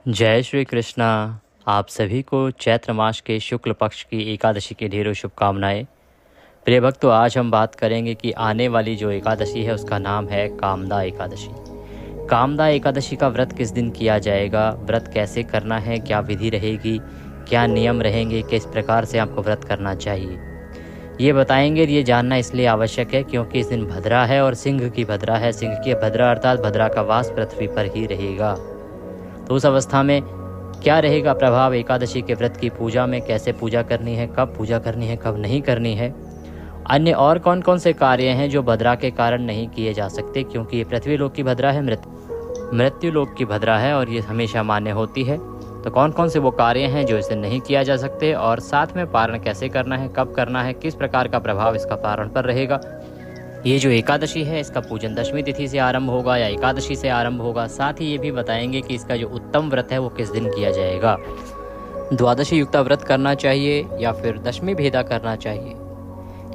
जय श्री कृष्णा। आप सभी को चैत्र मास के शुक्ल पक्ष की एकादशी की ढेरों शुभकामनाएं। प्रिय भक्तों, आज हम बात करेंगे कि आने वाली जो एकादशी है उसका नाम है कामदा एकादशी। कामदा एकादशी का व्रत किस दिन किया जाएगा, व्रत कैसे करना है, क्या विधि रहेगी, क्या नियम रहेंगे, किस प्रकार से आपको व्रत करना चाहिए, ये बताएंगे। ये जानना इसलिए आवश्यक है क्योंकि इस दिन भद्रा है और सिंह की भद्रा है। सिंह की भद्रा अर्थात भद्रा का वास पृथ्वी पर ही रहेगा। तो उस अवस्था में क्या रहेगा प्रभाव एकादशी के व्रत की पूजा में, कैसे पूजा करनी है, कब पूजा करनी है, कब नहीं करनी है, अन्य और कौन कौन से कार्य हैं जो भद्रा के कारण नहीं किए जा सकते, क्योंकि ये पृथ्वी लोक की भद्रा है, मृत्यु लोक की भद्रा है और ये हमेशा मान्य होती है। तो कौन कौन से वो कार्य हैं जो इसे नहीं किया जा सकते, और साथ में पारण कैसे करना है, कब करना है, किस प्रकार का प्रभाव इसका पारण पर रहेगा। ये जो एकादशी है इसका पूजन दशमी तिथि से आरंभ होगा या एकादशी से आरंभ होगा। साथ ही ये भी बताएंगे कि इसका जो उत्तम व्रत है वो किस दिन किया जाएगा। द्वादशी युक्ता व्रत करना चाहिए या फिर दशमी भेदा करना चाहिए,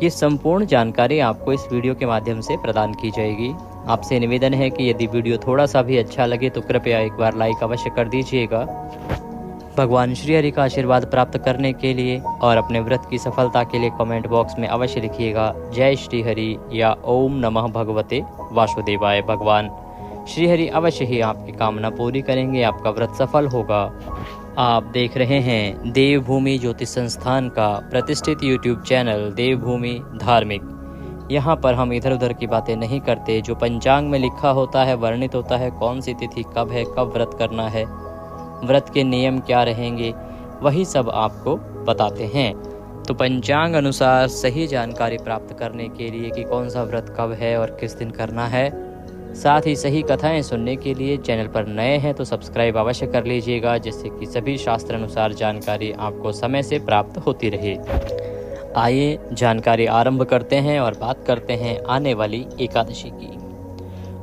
ये संपूर्ण जानकारी आपको इस वीडियो के माध्यम से प्रदान की जाएगी। आपसे निवेदन है कि यदि वीडियो थोड़ा सा भी अच्छा लगे तो कृपया एक बार लाइक अवश्य कर दीजिएगा। भगवान श्री हरि का आशीर्वाद प्राप्त करने के लिए और अपने व्रत की सफलता के लिए कमेंट बॉक्स में अवश्य लिखिएगा जय श्री हरि या ओम नमः भगवते वासुदेवाय। भगवान श्री हरि अवश्य ही आपकी कामना पूरी करेंगे, आपका व्रत सफल होगा। आप देख रहे हैं देवभूमि ज्योतिष संस्थान का प्रतिष्ठित यूट्यूब चैनल देवभूमि धार्मिक। यहाँ पर हम इधर उधर की बातें नहीं करते। जो पंचांग में लिखा होता है, वर्णित होता है, कौन सी तिथि कब है, कब व्रत करना है, व्रत के नियम क्या रहेंगे, वही सब आपको बताते हैं। तो पंचांग अनुसार सही जानकारी प्राप्त करने के लिए कि कौन सा व्रत कब है और किस दिन करना है, साथ ही सही कथाएं सुनने के लिए चैनल पर नए हैं तो सब्सक्राइब अवश्य कर लीजिएगा, जिससे कि सभी शास्त्र अनुसार जानकारी आपको समय से प्राप्त होती रहे। आइए जानकारी आरंभ करते हैं और बात करते हैं आने वाली एकादशी की।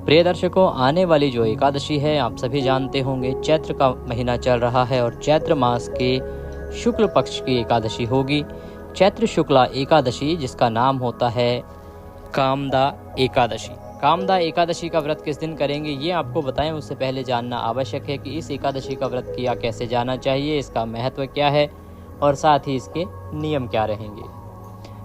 प्रिय दर्शकों, आने वाली जो एकादशी है आप सभी जानते होंगे, चैत्र का महीना चल रहा है और चैत्र मास के शुक्ल पक्ष की एकादशी होगी। चैत्र शुक्ला एकादशी, जिसका नाम होता है कामदा एकादशी। कामदा एकादशी का व्रत किस दिन करेंगे ये आपको बताएं, उससे पहले जानना आवश्यक है कि इस एकादशी का व्रत किया कैसे जाना चाहिए, इसका महत्व क्या है और साथ ही इसके नियम क्या रहेंगे।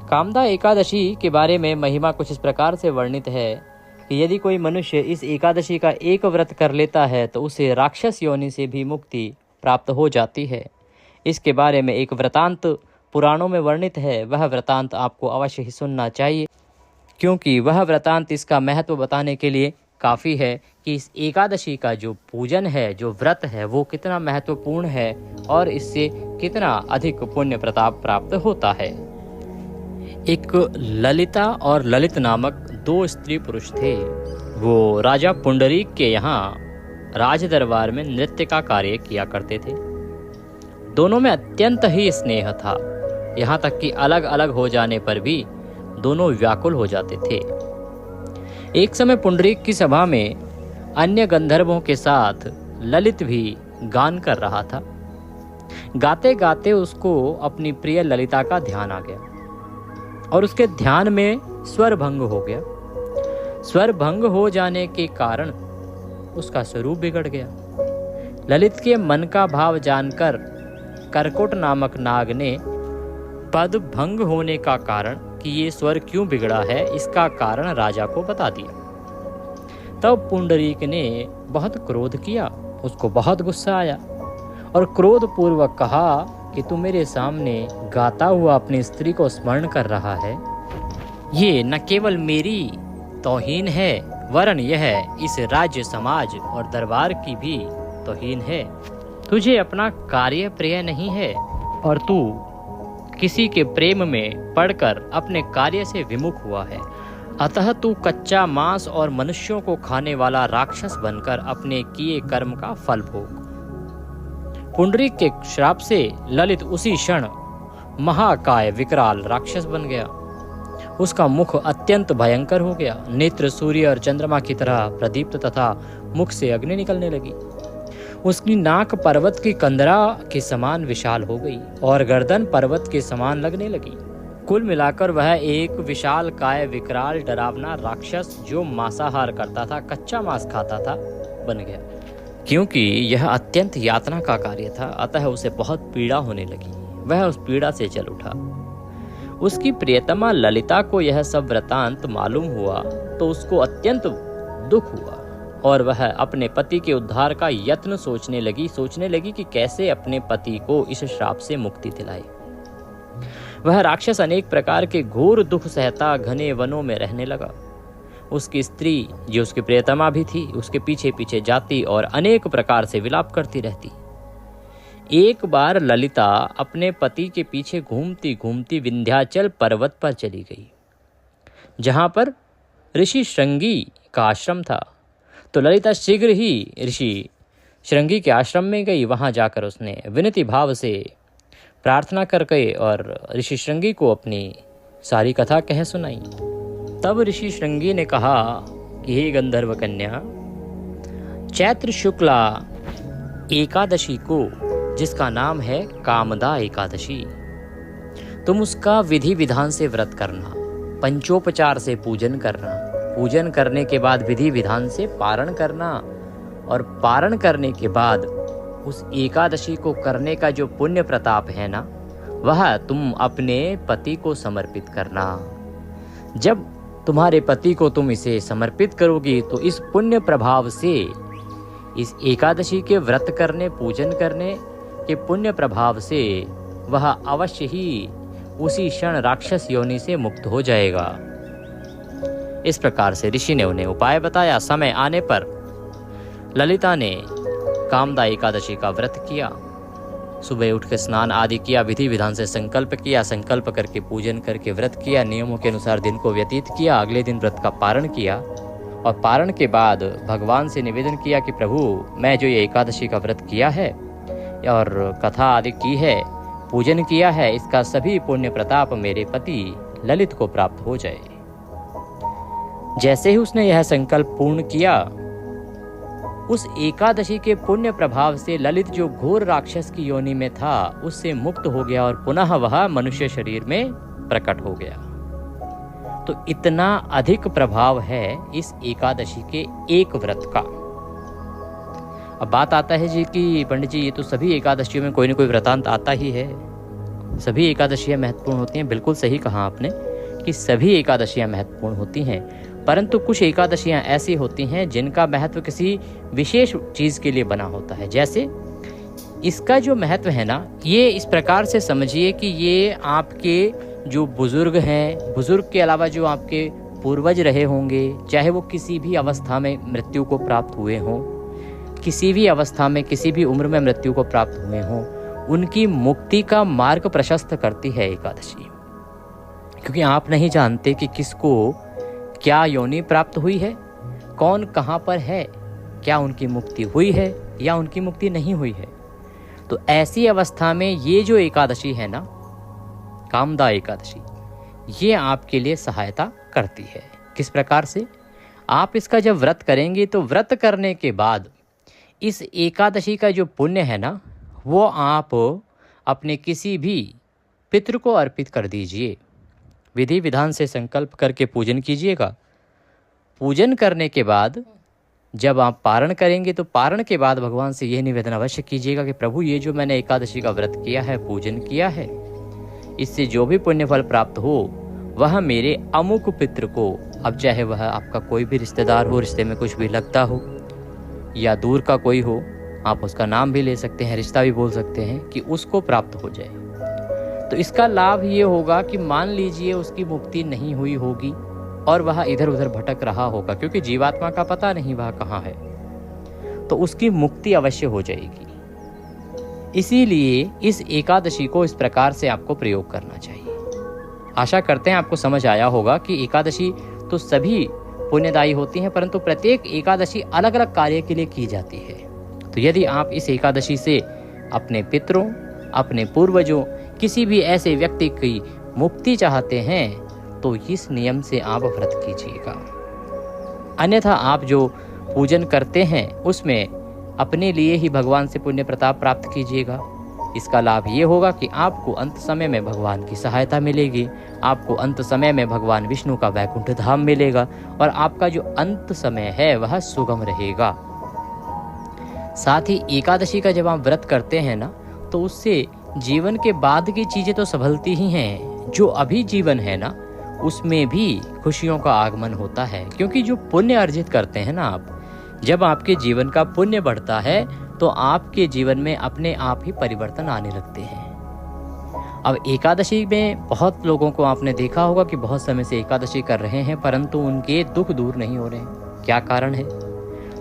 कामदा एकादशी के बारे में महिमा कुछ इस प्रकार से वर्णित है कि यदि कोई मनुष्य इस एकादशी का एक व्रत कर लेता है तो उसे राक्षस योनि से भी मुक्ति प्राप्त हो जाती है। इसके बारे में एक वृतांत पुराणों में वर्णित है, वह वृतांत आपको अवश्य ही सुनना चाहिए, क्योंकि वह वृतांत इसका महत्व बताने के लिए काफ़ी है कि इस एकादशी का जो पूजन है, जो व्रत है, वो कितना महत्वपूर्ण है और इससे कितना अधिक पुण्य प्रताप प्राप्त होता है। एक ललिता और ललित नामक दो स्त्री पुरुष थे। वो राजा पुंडरीक के यहाँ राज दरबार में नृत्य का कार्य किया करते थे। दोनों में अत्यंत ही स्नेह था, यहाँ तक कि अलग अलग हो जाने पर भी दोनों व्याकुल हो जाते थे। एक समय पुंडरीक की सभा में अन्य गंधर्वों के साथ ललित भी गान कर रहा था। गाते गाते उसको अपनी प्रिय ललिता का ध्यान आ गया और उसके ध्यान में स्वर भंग हो गया। स्वर भंग हो जाने के कारण उसका स्वरूप बिगड़ गया। ललित के मन का भाव जानकर करकोट नामक नाग ने पद भंग होने का कारण कि ये स्वर क्यों बिगड़ा है, इसका कारण राजा को बता दिया। तब पुंडरीक ने बहुत क्रोध किया, उसको बहुत गुस्सा आया और क्रोध पूर्वक कहा कि तू मेरे सामने गाता हुआ अपनी स्त्री को स्मरण कर रहा है, ये न केवल मेरी तौहीन है वरन यह इस राज्य, समाज और दरबार की भी तौहीन है। तुझे अपना कार्य प्रिय नहीं है और तू किसी के प्रेम में पड़कर अपने कार्य से विमुख हुआ है, अतः तू कच्चा मांस और मनुष्यों को खाने वाला राक्षस बनकर अपने किए कर्म का फल भोग। पुंडरीक के श्राप से ललित उसी क्षण महाकाय विकराल राक्षस बन गया। उसका मुख अत्यंत भयंकर हो गया, नेत्र सूर्य और चंद्रमा की तरह प्रदीप्त तथा मुख से अग्नि निकलने लगी। उसकी नाक पर्वत की कंदरा के समान विशाल हो गई और गर्दन पर्वत के समान लगने लगी। कुल मिलाकर वह एक विशाल काय विकराल डरावना राक्षस जो मांसाहार करता था, कच्चा मांस खाता था, बन गया। क्योंकि यह अत्यंत यातना का कार्य था, अतः उसे बहुत पीड़ा होने लगी। वह उस पीड़ा से चल उठा। उसकी प्रियतमा ललिता को यह सब वृतांत मालूम हुआ तो उसको अत्यंत दुख हुआ और वह अपने पति के उद्धार का यत्न सोचने लगी कि कैसे अपने पति को इस श्राप से मुक्ति दिलाए। वह राक्षस अनेक प्रकार के घोर दुख सहता घने वनों में रहने लगा। उसकी स्त्री, जो उसकी प्रियतमा भी थी, उसके पीछे पीछे जाती और अनेक प्रकार से विलाप करती रहती। एक बार ललिता अपने पति के पीछे घूमती घूमती विंध्याचल पर्वत पर चली गई, जहां पर ऋषि श्रृंगी का आश्रम था। तो ललिता शीघ्र ही ऋषि श्रृंगी के आश्रम में गई। वहां जाकर उसने विनती भाव से प्रार्थना कर गए और ऋषि श्रृंगी को अपनी सारी कथा कह सुनाई। तब ऋषि श्रृंगी ने कहा कि हे गंधर्व कन्या, चैत्र शुक्ला एकादशी को, जिसका नाम है कामदा एकादशी, तुम उसका विधि विधान से व्रत करना, पंचोपचार से पूजन करना, पूजन करने के बाद विधि विधान से पारण करना और पारण करने के बाद उस एकादशी को करने का जो पुण्य प्रताप है ना, वह तुम अपने पति को समर्पित करना। जब तुम्हारे पति को तुम इसे समर्पित करोगी तो इस पुण्य प्रभाव से, इस एकादशी के व्रत करने पूजन करने के पुण्य प्रभाव से वह अवश्य ही उसी क्षण राक्षस योनि से मुक्त हो जाएगा। इस प्रकार से ऋषि ने उन्हें उपाय बताया। समय आने पर ललिता ने कामदा एकादशी का व्रत किया। सुबह उठ के स्नान आदि किया, विधि विधान से संकल्प किया, संकल्प करके पूजन करके व्रत किया, नियमों के अनुसार दिन को व्यतीत किया। अगले दिन व्रत का पारण किया और पारण के बाद भगवान से निवेदन किया कि प्रभु, मैं जो ये एकादशी का व्रत किया है और कथा आदि की है, पूजन किया है, इसका सभी पुण्य प्रताप मेरे पति ललित को प्राप्त हो जाए। जैसे ही उसने यह संकल्प पूर्ण किया, उस एकादशी के पुण्य प्रभाव से ललित, जो घोर राक्षस की योनि में था, उससे मुक्त हो गया और पुनः वह मनुष्य शरीर में प्रकट हो गया। तो इतना अधिक प्रभाव है इस एकादशी के एक व्रत का। अब बात आता है जी कि पंडित जी, ये तो सभी एकादशियों में कोई न कोई व्रतांत आता ही है, सभी एकादशियां महत्वपूर्ण होती हैं। बिल्कुल सही कहा आपने कि सभी एकादशियां महत्वपूर्ण होती हैं, परंतु कुछ एकादशियां ऐसी होती हैं जिनका महत्व किसी विशेष चीज के लिए बना होता है। जैसे इसका जो महत्व है ना, ये इस प्रकार से समझिए कि ये आपके जो बुजुर्ग हैं, बुजुर्ग के अलावा जो आपके पूर्वज रहे होंगे, चाहे वो किसी भी अवस्था में मृत्यु को प्राप्त हुए हों, किसी भी अवस्था में किसी भी उम्र में मृत्यु को प्राप्त हुए हों, उनकी मुक्ति का मार्ग प्रशस्त करती है एकादशी। क्योंकि आप नहीं जानते कि किसको क्या योनि प्राप्त हुई है, कौन कहाँ पर है, क्या उनकी मुक्ति हुई है या उनकी मुक्ति नहीं हुई है। तो ऐसी अवस्था में ये जो एकादशी है ना, कामदा एकादशी, ये आपके लिए सहायता करती है। किस प्रकार से? आप इसका जब व्रत करेंगे तो व्रत करने के बाद इस एकादशी का जो पुण्य है ना, वो आप अपने किसी भी पितृ को अर्पित कर दीजिए। विधि विधान से संकल्प करके पूजन कीजिएगा। पूजन करने के बाद जब आप पारण करेंगे तो पारण के बाद भगवान से यह निवेदन अवश्य कीजिएगा कि प्रभु, ये जो मैंने एकादशी का व्रत किया है, पूजन किया है, इससे जो भी पुण्य फल प्राप्त हो वह मेरे अमुक पितृ को, अब चाहे वह आपका कोई भी रिश्तेदार हो, रिश्ते में कुछ भी लगता हो या दूर का कोई हो, आप उसका नाम भी ले सकते हैं, रिश्ता भी बोल सकते हैं, कि उसको प्राप्त हो जाए। तो इसका लाभ ये होगा कि मान लीजिए उसकी मुक्ति नहीं हुई होगी और वह इधर उधर भटक रहा होगा, क्योंकि जीवात्मा का पता नहीं वह कहाँ है, तो उसकी मुक्ति अवश्य हो जाएगी। इसीलिए इस एकादशी को इस प्रकार से आपको प्रयोग करना चाहिए। आशा करते हैं आपको समझ आया होगा कि एकादशी तो सभी पुण्यदायी होती हैं, परंतु प्रत्येक एकादशी अलग अलग कार्य के लिए की जाती है। तो यदि आप इस एकादशी से अपने पितरों, अपने पूर्वजों, किसी भी ऐसे व्यक्ति की मुक्ति चाहते हैं तो इस नियम से आप व्रत कीजिएगा। अन्यथा आप जो पूजन करते हैं उसमें अपने लिए ही भगवान से पुण्य प्रताप प्राप्त कीजिएगा। इसका लाभ ये होगा कि आपको अंत समय में भगवान की सहायता मिलेगी, आपको अंत समय में भगवान विष्णु का वैकुंठ धाम मिलेगा और आपका जो अंत समय है वह सुगम रहेगा। साथ ही एकादशी का जब आप व्रत करते हैं ना, तो उससे जीवन के बाद की चीज़ें तो संभलती ही हैं, जो अभी जीवन है ना उसमें भी खुशियों का आगमन होता है। क्योंकि जो पुण्य अर्जित करते हैं ना आप, जब आपके जीवन का पुण्य बढ़ता है तो आपके जीवन में अपने आप ही परिवर्तन आने लगते हैं। अब एकादशी में बहुत लोगों को आपने देखा होगा कि बहुत समय से एकादशी कर रहे हैं परंतु उनके दुख दूर नहीं हो रहे हैं। क्या कारण है?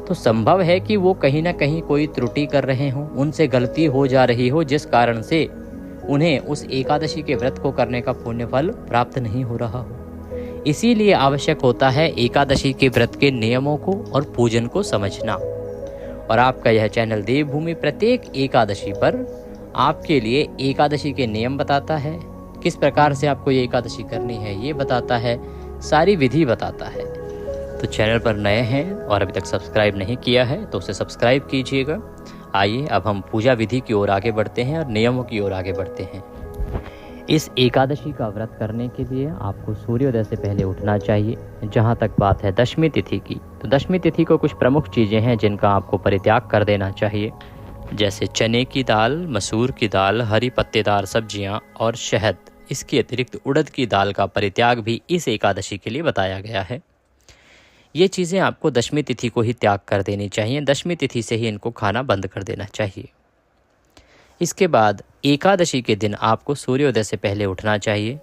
तो संभव है कि वो कहीं ना कहीं कोई त्रुटि कर रहे हों, उनसे गलती हो जा रही हो, जिस कारण से उन्हें उस एकादशी के व्रत को करने का पुण्य फल प्राप्त नहीं हो रहा हो। इसीलिए आवश्यक होता है एकादशी के व्रत के नियमों को और पूजन को समझना। और आपका यह चैनल देवभूमि प्रत्येक एकादशी पर आपके लिए एकादशी के नियम बताता है, किस प्रकार से आपको ये एकादशी करनी है ये बताता है, सारी विधि बताता है। तो चैनल पर नए हैं और अभी तक सब्सक्राइब नहीं किया है तो उसे सब्सक्राइब कीजिएगा। आइए अब हम पूजा विधि की ओर आगे बढ़ते हैं और नियमों की ओर आगे बढ़ते हैं। इस एकादशी का व्रत करने के लिए आपको सूर्योदय से पहले उठना चाहिए। जहाँ तक बात है दशमी तिथि की, तो दशमी तिथि को कुछ प्रमुख चीज़ें हैं जिनका आपको परित्याग कर देना चाहिए, जैसे चने की दाल, मसूर की दाल, हरी पत्तेदार सब्जियाँ और शहद। इसके अतिरिक्त उड़द की दाल का परित्याग भी इस एकादशी के लिए बताया गया है। ये चीज़ें आपको दशमी तिथि को ही त्याग कर देनी चाहिए, दशमी तिथि से ही इनको खाना बंद कर देना चाहिए। इसके बाद एकादशी के दिन आपको सूर्योदय से पहले उठना चाहिए।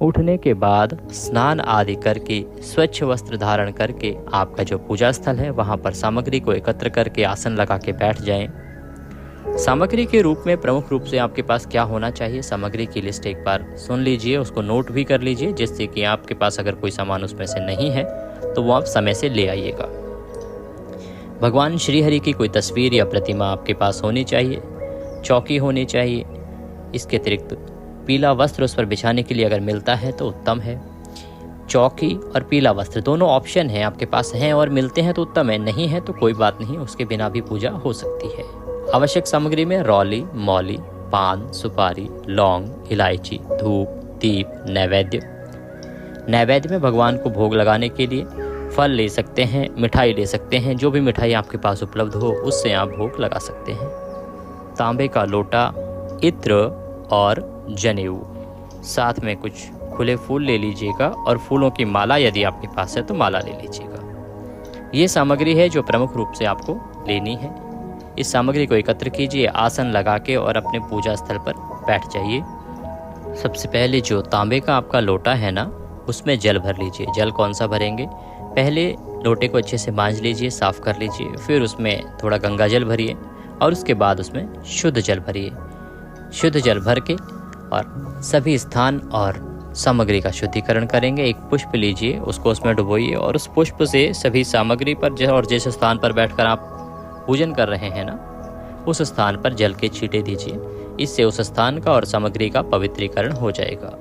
उठने के बाद स्नान आदि करके स्वच्छ वस्त्र धारण करके आपका जो पूजा स्थल है वहाँ पर सामग्री को एकत्र करके आसन लगा के बैठ जाएं। सामग्री के रूप में प्रमुख रूप से आपके पास क्या होना चाहिए, सामग्री की लिस्ट एक बार सुन लीजिए, उसको नोट भी कर लीजिए, जिससे कि आपके पास अगर कोई सामान उसमें से नहीं है तो वो आप समय से ले आइएगा। भगवान श्रीहरि की कोई तस्वीर या प्रतिमा आपके पास होनी चाहिए, चौकी होनी चाहिए। इसके अतिरिक्त पीला वस्त्र उस पर बिछाने के लिए अगर मिलता है तो उत्तम है। चौकी और पीला वस्त्र दोनों ऑप्शन हैं, आपके पास हैं और मिलते हैं तो उत्तम है, नहीं है तो कोई बात नहीं, उसके बिना भी पूजा हो सकती है। आवश्यक सामग्री में रौली, मौली, पान, सुपारी, लौंग, इलायची, धूप, दीप, नैवेद्य। नैवेद्य में भगवान को भोग लगाने के लिए फल ले सकते हैं, मिठाई ले सकते हैं, जो भी मिठाई आपके पास उपलब्ध हो उससे आप भोग लगा सकते हैं। तांबे का लोटा, इत्र और जनेऊ, साथ में कुछ खुले फूल ले लीजिएगा और फूलों की माला यदि आपके पास है तो माला ले लीजिएगा। ये सामग्री है जो प्रमुख रूप से आपको लेनी है। इस सामग्री को एकत्र कीजिए, आसन लगा के और अपने पूजा स्थल पर बैठ जाइए। सबसे पहले जो तांबे का आपका लोटा है ना उसमें जल भर लीजिए। जल कौन सा भरेंगे, पहले लोटे को अच्छे से मांज लीजिए, साफ़ कर लीजिए, फिर उसमें थोड़ा गंगा जल भरिए और उसके बाद उसमें शुद्ध जल भरिए। शुद्ध जल भर के और सभी स्थान और सामग्री का शुद्धिकरण करेंगे। एक पुष्प लीजिए, उसको उसमें डुबोइए और उस पुष्प से सभी सामग्री पर और जिस स्थान पर बैठकर आप पूजन कर रहे हैं ना उस स्थान पर जल के छींटे दीजिए। इससे उस स्थान का और सामग्री का पवित्रीकरण हो जाएगा।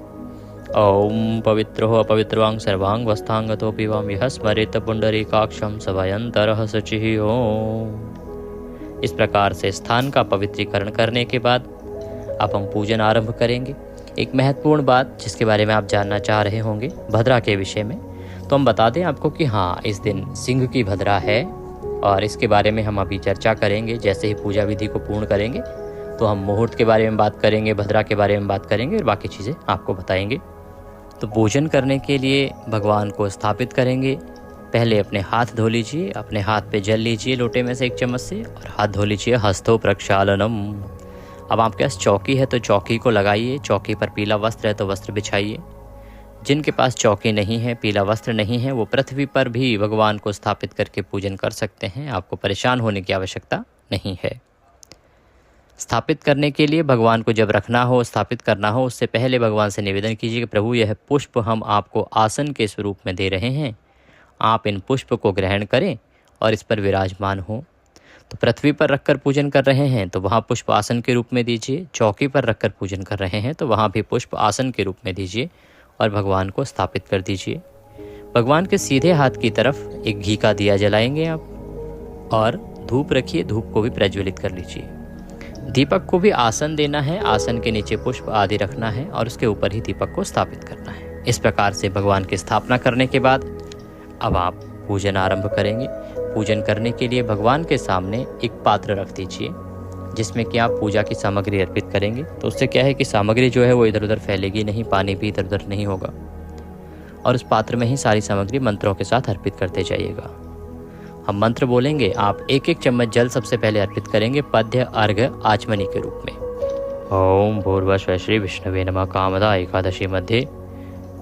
ओम पवित्रो अपवित्रवांग सर्वांग वस्थांगतो पिवाम यह स्मरित पुंडरीकाक्षम सभयंतरः शुचिः ओम। इस प्रकार से स्थान का पवित्रीकरण करने के बाद अब हम पूजन आरंभ करेंगे। एक महत्वपूर्ण बात जिसके बारे में आप जानना चाह रहे होंगे भद्रा के विषय में, तो हम बता दें आपको कि हाँ, इस दिन सिंह की भद्रा है और इसके बारे में हम अभी चर्चा करेंगे। जैसे ही पूजा विधि को पूर्ण करेंगे तो हम मुहूर्त के बारे में बात करेंगे, भद्रा के बारे में बात करेंगे और बाकी चीज़ें आपको बताएंगे। तो पूजन करने के लिए भगवान को स्थापित करेंगे। पहले अपने हाथ धो लीजिए, अपने हाथ पे जल लीजिए लोटे में से एक चम्मच से और हाथ धो लीजिए। हस्तो प्रक्षालनम। अब आपके पास चौकी है तो चौकी को लगाइए, चौकी पर पीला वस्त्र है तो वस्त्र बिछाइए। जिनके पास चौकी नहीं है, पीला वस्त्र नहीं है, वो पृथ्वी पर भी भगवान को स्थापित करके पूजन कर सकते हैं। आपको परेशान होने की आवश्यकता नहीं है। स्थापित करने के लिए भगवान को जब रखना हो, स्थापित करना हो, उससे पहले भगवान से निवेदन कीजिए कि प्रभु यह पुष्प हम आपको आसन के स्वरूप में दे रहे हैं, आप इन पुष्प को ग्रहण करें और इस पर विराजमान हो। तो पृथ्वी पर रखकर पूजन कर रहे हैं तो वहाँ पुष्प आसन के रूप में दीजिए, चौकी पर रखकर पूजन कर रहे हैं तो वहाँ भी पुष्प आसन के रूप में दीजिए और भगवान को स्थापित कर दीजिए। भगवान के सीधे हाथ की तरफ एक घी का दिया जलाएंगे आप और धूप रखिए, धूप को भी प्रज्वलित कर लीजिए। दीपक को भी आसन देना है, आसन के नीचे पुष्प आदि रखना है और उसके ऊपर ही दीपक को स्थापित करना है। इस प्रकार से भगवान की स्थापना करने के बाद अब आप पूजन आरंभ करेंगे। पूजन करने के लिए भगवान के सामने एक पात्र रख दीजिए जिसमें कि आप पूजा की सामग्री अर्पित करेंगे। तो उससे क्या है कि सामग्री जो है वो इधर उधर फैलेगी नहीं, पानी भी इधर उधर नहीं होगा, और उस पात्र में ही सारी सामग्री मंत्रों के साथ अर्पित करते जाइएगा। हम मंत्र बोलेंगे, आप एक एक चम्मच जल सबसे पहले अर्पित करेंगे पद्य अर्घ्य आचमनी के रूप में। ओम भूर्भुवः श्री विष्णवे नमः। कामदा एकादशी मध्ये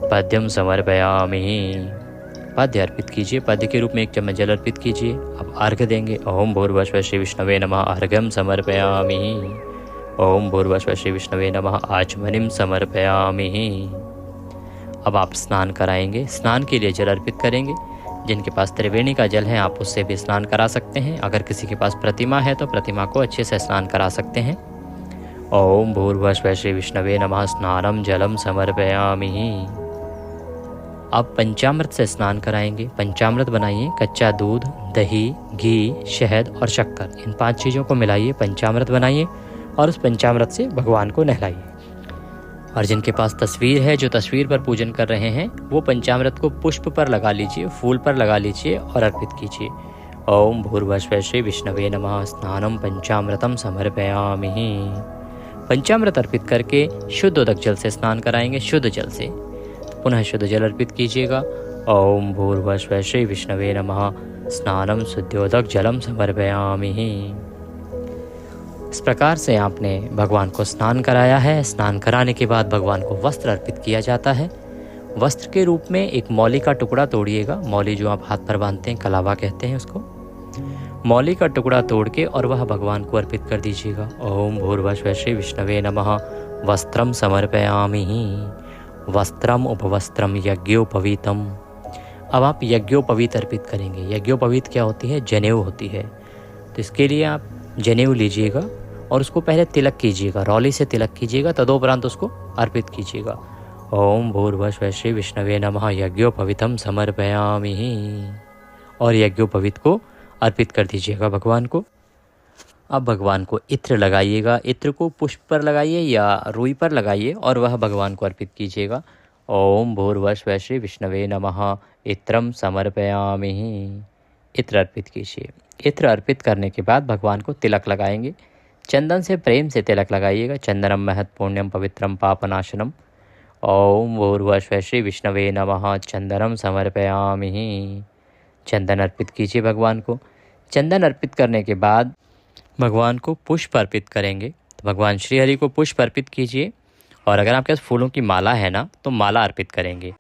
पद्यम समर्पयामि। पद्य अर्पित कीजिए, पद्य के रूप में एक चम्मच जल अर्पित कीजिए। अब अर्घ्य देंगे। ओम भूर्भुवः श्री विष्णवे नमः अर्घ्यम समर्पयामि। ओम भूर्भुवः श्री विष्णवे नमः आचमनीम समर्पयामि। अब आप स्नान कराएंगे। स्नान के लिए जल अर्पित करेंगे। जिनके पास त्रिवेणी का जल है आप उससे भी स्नान करा सकते हैं। अगर किसी के पास प्रतिमा है तो प्रतिमा को अच्छे से स्नान करा सकते हैं। ओम भूर्भुवः श्री विष्णवे नमः स्नानम जलम समर्पयामि। अब पंचामृत से स्नान कराएंगे। पंचामृत बनाइए। कच्चा दूध, दही, घी, शहद और शक्कर, इन 5 चीज़ों को मिलाइए, पंचामृत बनाइए और उस पंचामृत से भगवान को नहलाइए। और जिनके पास तस्वीर है, जो तस्वीर पर पूजन कर रहे हैं, वो पंचामृत को पुष्प पर लगा लीजिए, फूल पर लगा लीजिए और अर्पित कीजिए। ओम भूर्भुवः श्री विष्णवे नमः स्नानम पंचामृतम समर्पयामि। पंचामृत अर्पित करके शुद्ध उदक जल से स्नान कराएंगे। शुद्ध जल से पुनः शुद्ध जल अर्पित कीजिएगा। ओम भूर्भुवः श्री विष्णवे नमः स्नानम शुद्धोदक जलम समर्पयामि। इस प्रकार से आपने भगवान को स्नान कराया है। स्नान कराने के बाद भगवान को वस्त्र अर्पित किया जाता है। वस्त्र के रूप में एक मौली का टुकड़ा तोड़िएगा। मौली जो आप हाथ पर बांधते हैं, कलावा कहते हैं उसको। मौली का टुकड़ा तोड़ के और वह भगवान को अर्पित कर दीजिएगा। ओम भूर्भुवः श्री विष्णवे नमः वस्त्रम समर्पयामि। वस्त्रम उपवस्त्रम यज्ञोपवीतम। अब आप यज्ञोपवीत अर्पित करेंगे। यज्ञोपवीत क्या होती है? जनेऊ होती है। तो इसके लिए आप जनेऊ लीजिएगा और उसको पहले तिलक कीजिएगा, रौली से तिलक कीजिएगा, तदोपरांत उसको अर्पित कीजिएगा। ओम भूर्भुवः श्री विष्णवे नमः यज्ञोपवीतम समर्पयामि। और यज्ञोपवीत को अर्पित कर दीजिएगा भगवान को। अब भगवान को इत्र लगाइएगा। इत्र को पुष्प पर लगाइए या रुई पर लगाइए और वह भगवान को अर्पित कीजिएगा। ओम भूर्भुवः श्री विष्णवे नमः इत्रम समर्पयामि। इत्र अर्पित कीजिए। इत्र अर्पित करने के बाद भगवान को तिलक लगाएंगे। चंदन से प्रेम से तिलक लगाइएगा। चंदनम महत् पुण्यम पवित्रम पापनाशनम। ओम भूर्भुवः श्री विष्णवे नमः चंदनम समर्पयामि। चंदन अर्पित कीजिए भगवान को। चंदन अर्पित करने के बाद भगवान को पुष्प अर्पित करेंगे। तो भगवान श्री हरि को पुष्प अर्पित कीजिए। और अगर आपके पास फूलों की माला है ना, तो माला अर्पित करेंगे।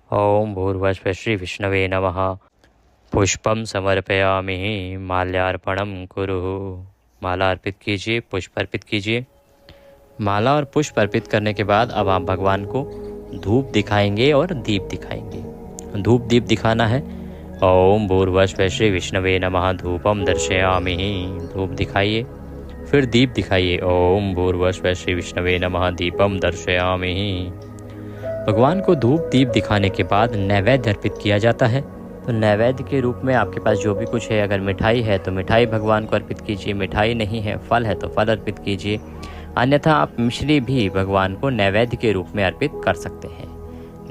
ओम भूर्भुवः श्री विष्णवे नमः पुष्पम समर्पयामि माल्यार्पणम कुरु। माला अर्पित कीजिए, पुष्प अर्पित कीजिए। माला और पुष्प अर्पित करने के बाद अब आप भगवान को धूप दिखाएंगे और दीप दिखाएंगे। धूप दीप दिखाना है। ओम भूर्भुवः श्री विष्णवे नमः धूपम दर्शयामि। धूप दिखाइए, फिर दीप दिखाइए। ओम भूर्भुवः श्री विष्णवे नमः दीपम दर्शयामि। भगवान को धूप दीप दिखाने के बाद नैवेद्य अर्पित किया जाता है। तो नैवेद्य के रूप में आपके पास जो भी कुछ है, अगर मिठाई है तो मिठाई भगवान को अर्पित कीजिए, मिठाई नहीं है, फल है तो फल अर्पित कीजिए। अन्यथा आप मिश्री भी भगवान को नैवेद्य के रूप में अर्पित कर सकते हैं।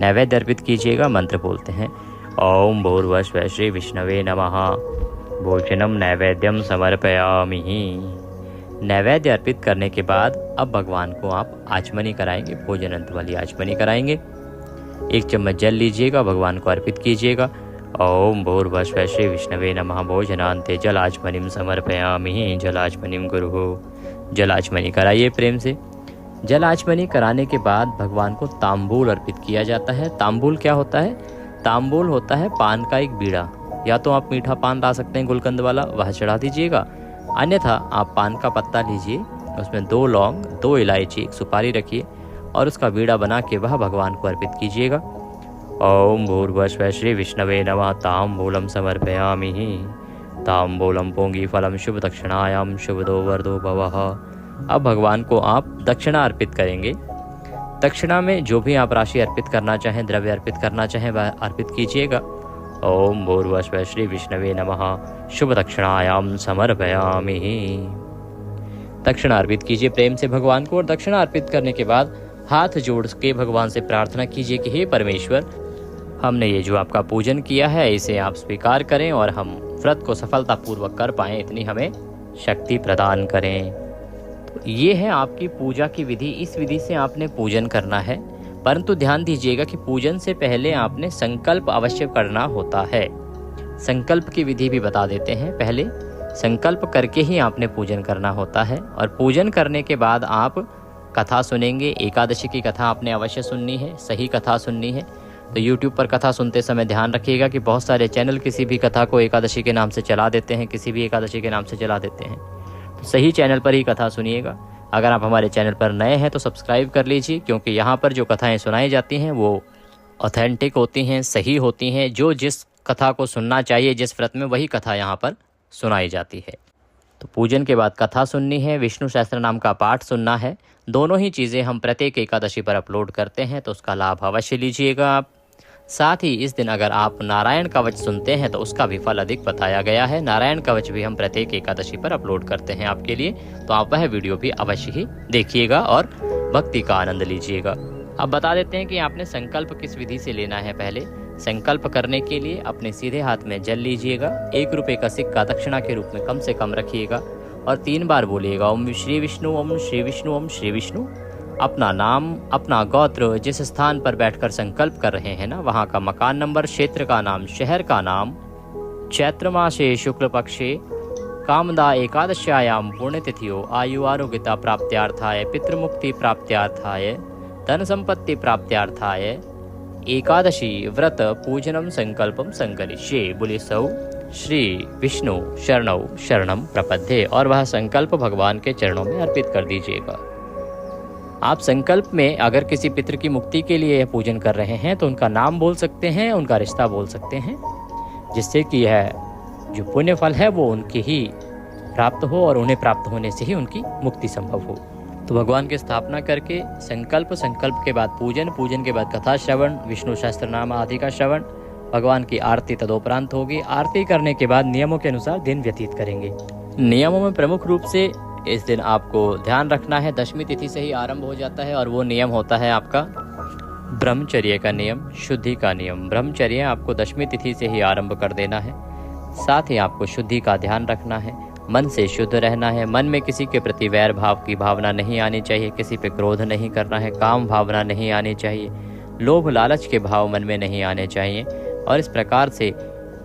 नैवेद्य अर्पित कीजिएगा। मंत्र बोलते हैं। ओम भूर्भुवः श्री विष्णवे नमः भोजनम नैवेद्यम समर्पयामि। नैवेद्य अर्पित करने के बाद अब भगवान को आप आचमनी कराएंगे, भोजन अंत वाली आचमनी कराएंगे। 1 चम्मच जल लीजिएगा, भगवान को अर्पित कीजिएगा। ओम भूर्भुवः श्री विष्णवे नमः भोजनान्ते जलाचमनीम समर्पयामि। जलाचमनीम कुरु। जलाचमनी कराइए प्रेम से। जलाचमनी कराने के बाद भगवान को तांबूल अर्पित किया जाता है। तांबूल क्या होता है? तांबूल होता है पान का एक बीड़ा। या तो आप मीठा पान ला सकते हैं गुलकंद वाला, वह चढ़ा दीजिएगा। अन्यथा आप पान का पत्ता लीजिए, उसमें 2 लौंग, 2 इलायची, 1 सुपारी रखिए और उसका बीड़ा बना के वह भगवान को अर्पित कीजिएगा। ओम भूर्भुवः श्री विष्णवे नमः तांबूलम समर्पयामि। तांबूलम पोंगी फलम शुभ दक्षिणायाम शुभदो वरदो भवः। अब भगवान को आप दक्षिणा अर्पित करेंगे। दक्षिणा में जो भी आप राशि अर्पित करना चाहें, द्रव्य अर्पित करना चाहें, वह अर्पित कीजिएगा। ओम भूर्भुवः श्री विष्णवे नमः शुभ दक्षिणायाम समर्पयामि। दक्षिणा अर्पित कीजिए प्रेम से भगवान को। और दक्षिणा अर्पित करने के बाद हाथ जोड़ के भगवान से प्रार्थना कीजिए कि हे परमेश्वर, हमने ये जो आपका पूजन किया है इसे आप स्वीकार करें और हम व्रत को सफलतापूर्वक कर पाएँ, इतनी हमें शक्ति प्रदान करें। तो ये है आपकी पूजा की विधि। इस विधि से आपने पूजन करना है, परंतु ध्यान दीजिएगा कि पूजन से पहले आपने संकल्प अवश्य करना होता है। संकल्प की विधि भी बता देते हैं। पहले संकल्प करके ही आपने पूजन करना होता है, और पूजन करने के बाद आप कथा सुनेंगे। एकादशी की कथा आपने अवश्य सुननी है, सही कथा सुननी है। तो YouTube पर कथा सुनते समय ध्यान रखिएगा कि बहुत सारे चैनल किसी भी कथा को एकादशी के नाम से चला देते हैं, किसी भी एकादशी के नाम से चला देते हैं। तो सही चैनल पर ही कथा सुनिएगा। अगर आप हमारे चैनल पर नए हैं तो सब्सक्राइब कर लीजिए, क्योंकि यहाँ पर जो कथाएँ सुनाई जाती हैं वो ऑथेंटिक होती हैं, सही होती हैं। जो जिस कथा को सुनना चाहिए जिस व्रत में, वही कथा यहाँ पर सुनाई जाती है। तो पूजन के बाद कथा सुननी है, विष्णु सहस्त्र नाम का पाठ सुनना है। दोनों ही चीज़ें हम प्रत्येक एकादशी पर अपलोड करते हैं, तो उसका लाभ अवश्य लीजिएगा आप। साथ ही इस दिन अगर आप नारायण कवच सुनते हैं तो उसका भी फल अधिक बताया गया है। नारायण कवच भी हम प्रत्येक एकादशी पर अपलोड करते हैं आपके लिए, तो आप वह वीडियो भी अवश्य ही देखिएगा और भक्ति का आनंद लीजिएगा। अब बता देते हैं कि आपने संकल्प किस विधि से लेना है। पहले संकल्प करने के लिए अपने सीधे हाथ में जल लीजिएगा। 1 रुपये का सिक्का दक्षिणा के रूप में कम से कम रखिएगा और 3 बार बोलिएगा ओम श्री विष्णु, ओम श्री विष्णु, ओम श्री विष्णु। अपना नाम, अपना गोत्र, जिस स्थान पर बैठकर संकल्प कर रहे हैं ना, वहाँ का मकान नंबर, क्षेत्र का नाम, शहर का नाम, चैत्र मासे शुक्ल पक्षे कामदा एकादश्यायाम पुण्यतिथियों आयु आरोग्यता प्राप्त्यार्थाय, पितृमुक्ति प्राप्त्यार्थाय, धन संपत्ति प्राप्त्यार्थाय एकादशी व्रत पूजनम संकल्पम संकरिष्ये। बोले सौ श्री विष्णु शरणौ शरणम प्रपद्ये, और वह संकल्प भगवान के चरणों में अर्पित कर दीजिएगा। आप संकल्प में अगर किसी पितृ की मुक्ति के लिए यह पूजन कर रहे हैं तो उनका नाम बोल सकते हैं, उनका रिश्ता बोल सकते हैं, जिससे कि यह जो पुण्य फल है वो उनके ही प्राप्त हो और उन्हें प्राप्त होने से ही उनकी मुक्ति संभव हो। तो भगवान की स्थापना करके संकल्प के बाद पूजन के बाद कथा श्रवण, विष्णु सहस्त्र नाम आदि का श्रवण, भगवान की आरती तदोपरांत होगी। आरती करने के बाद नियमों के अनुसार दिन व्यतीत करेंगे। नियमों में प्रमुख रूप से इस दिन आपको ध्यान रखना है, दशमी तिथि से ही आरंभ हो जाता है, और वो नियम होता है आपका ब्रह्मचर्य का नियम, शुद्धि का नियम। ब्रह्मचर्य आपको दशमी तिथि से ही आरंभ कर देना है। साथ ही आपको शुद्धि का ध्यान रखना है, मन से शुद्ध रहना है। मन में किसी के प्रति वैर भाव की भावना नहीं आनी चाहिए, किसी पे क्रोध नहीं करना है, काम भावना नहीं आनी चाहिए, लोभ लालच के भाव मन में नहीं आने चाहिए। और इस प्रकार से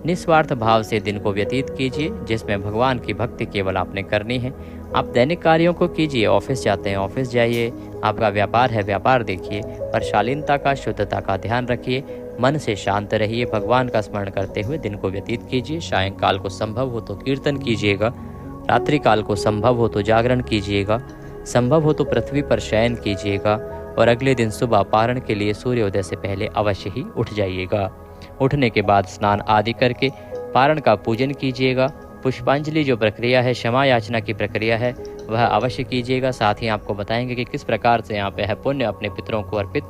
निस्वार्थ भाव से दिन को व्यतीत कीजिए, जिसमें भगवान की भक्ति केवल आपने करनी है। आप दैनिक कार्यों को कीजिए, ऑफिस जाते हैं ऑफिस जाइए, आपका व्यापार है व्यापार देखिए, पर शालीनता का, शुद्धता का ध्यान रखिए। मन से शांत रहिए, भगवान का स्मरण करते हुए दिन को व्यतीत कीजिए। सायंकाल को संभव हो तो कीर्तन कीजिएगा, रात्रि काल को संभव हो तो जागरण कीजिएगा, संभव हो तो पृथ्वी पर शयन कीजिएगा, और अगले दिन सुबह पारण के लिए सूर्योदय से पहले अवश्य ही उठ जाइएगा। उठने के बाद स्नान आदि करके पारण का पूजन कीजिएगा। पुष्पांजलि जो प्रक्रिया है, क्षमा याचना की प्रक्रिया है, वह अवश्य कीजिएगा। साथ ही आपको बताएंगे कि किस प्रकार से यहाँ पे है पुण्य अपने पितरों को अर्पित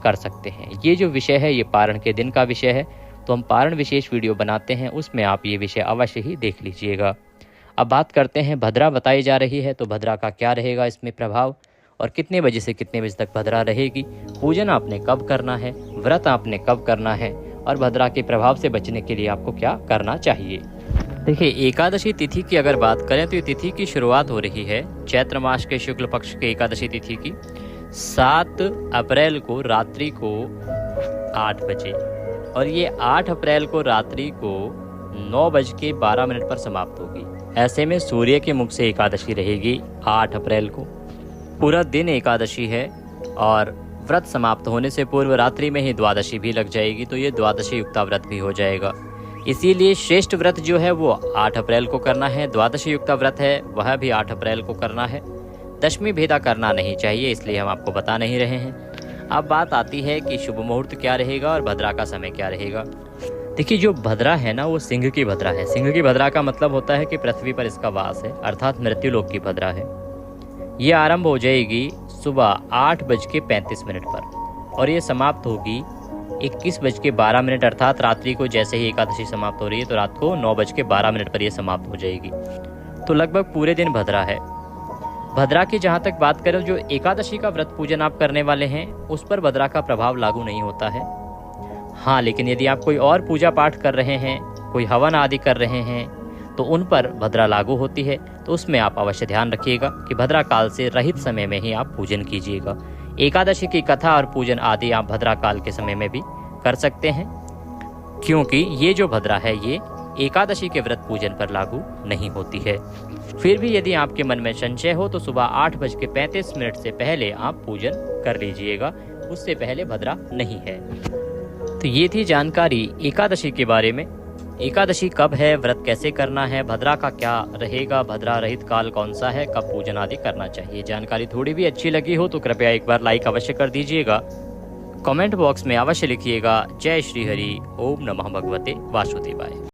कर सकते हैं। ये जो विषय है ये पारण के दिन का विषय है, तो हम पारण विशेष वीडियो बनाते हैं, उसमें आप ये विषय अवश्य ही देख लीजिएगा। अब बात करते हैं, भद्रा बताई जा रही है, तो भद्रा का क्या रहेगा इसमें प्रभाव, और कितने बजे से कितने बजे तक भद्रा रहेगी, पूजन आपने कब करना है, व्रत आपने कब करना है, और भद्रा के प्रभाव से बचने के लिए आपको क्या करना चाहिए। देखिए, एकादशी तिथि की अगर बात करें तो ये तिथि की शुरुआत हो रही है चैत्र मास के शुक्ल पक्ष के एकादशी तिथि की 7 अप्रैल को रात्रि को 8 बजे, और ये 8 अप्रैल को रात्रि को 9:12 पर समाप्त होगी। ऐसे में सूर्य के मुख से एकादशी रहेगी 8 अप्रैल को। पूरा दिन एकादशी है, और व्रत समाप्त होने से पूर्व रात्रि में ही द्वादशी भी लग जाएगी, तो ये द्वादशी युक्ता व्रत भी हो जाएगा। इसीलिए श्रेष्ठ व्रत जो है वो 8 अप्रैल को करना है, द्वादशी युक्ता व्रत है वह भी 8 अप्रैल को करना है। दशमी भेदा करना नहीं चाहिए, इसलिए हम आपको बता नहीं रहे हैं। अब बात आती है कि शुभ मुहूर्त क्या रहेगा और भद्रा का समय क्या रहेगा। देखिए, जो भद्रा है ना वो सिंह की भद्रा है। सिंह की भद्रा का मतलब होता है कि पृथ्वी पर इसका वास है, अर्थात मृत्युलोक की भद्रा है। ये आरंभ हो जाएगी सुबह 8:35 पर, और ये समाप्त होगी 21:12, अर्थात रात्रि को जैसे ही एकादशी समाप्त हो रही है तो रात को 9:12 पर यह समाप्त हो जाएगी। तो लगभग पूरे दिन भद्रा है। भद्रा की जहाँ तक बात करें, जो एकादशी का व्रत पूजन आप करने वाले हैं उस पर भद्रा का प्रभाव लागू नहीं होता है। हाँ, लेकिन यदि आप कोई और पूजा पाठ कर रहे हैं, कोई हवन आदि कर रहे हैं तो उन पर भद्रा लागू होती है। तो उसमें आप अवश्य ध्यान रखिएगा कि भद्रा काल से रहित समय में ही आप पूजन कीजिएगा। एकादशी की कथा और पूजन आदि आप भद्रा काल के समय में भी कर सकते हैं, क्योंकि ये जो भद्रा है ये एकादशी के व्रत पूजन पर लागू नहीं होती है। फिर भी यदि आपके मन में संशय हो तो सुबह 8:35 से पहले आप पूजन कर लीजिएगा, उससे पहले भद्रा नहीं है। तो ये थी जानकारी एकादशी के बारे में। एकादशी कब है, व्रत कैसे करना है, भद्रा का क्या रहेगा, भद्रा रहित काल कौन सा है, कब पूजन आदि करना चाहिए। जानकारी थोड़ी भी अच्छी लगी हो तो कृपया एक बार लाइक अवश्य कर दीजिएगा। कमेंट बॉक्स में अवश्य लिखिएगा जय श्री हरि, ओम नमः भगवते वासुदेवाय।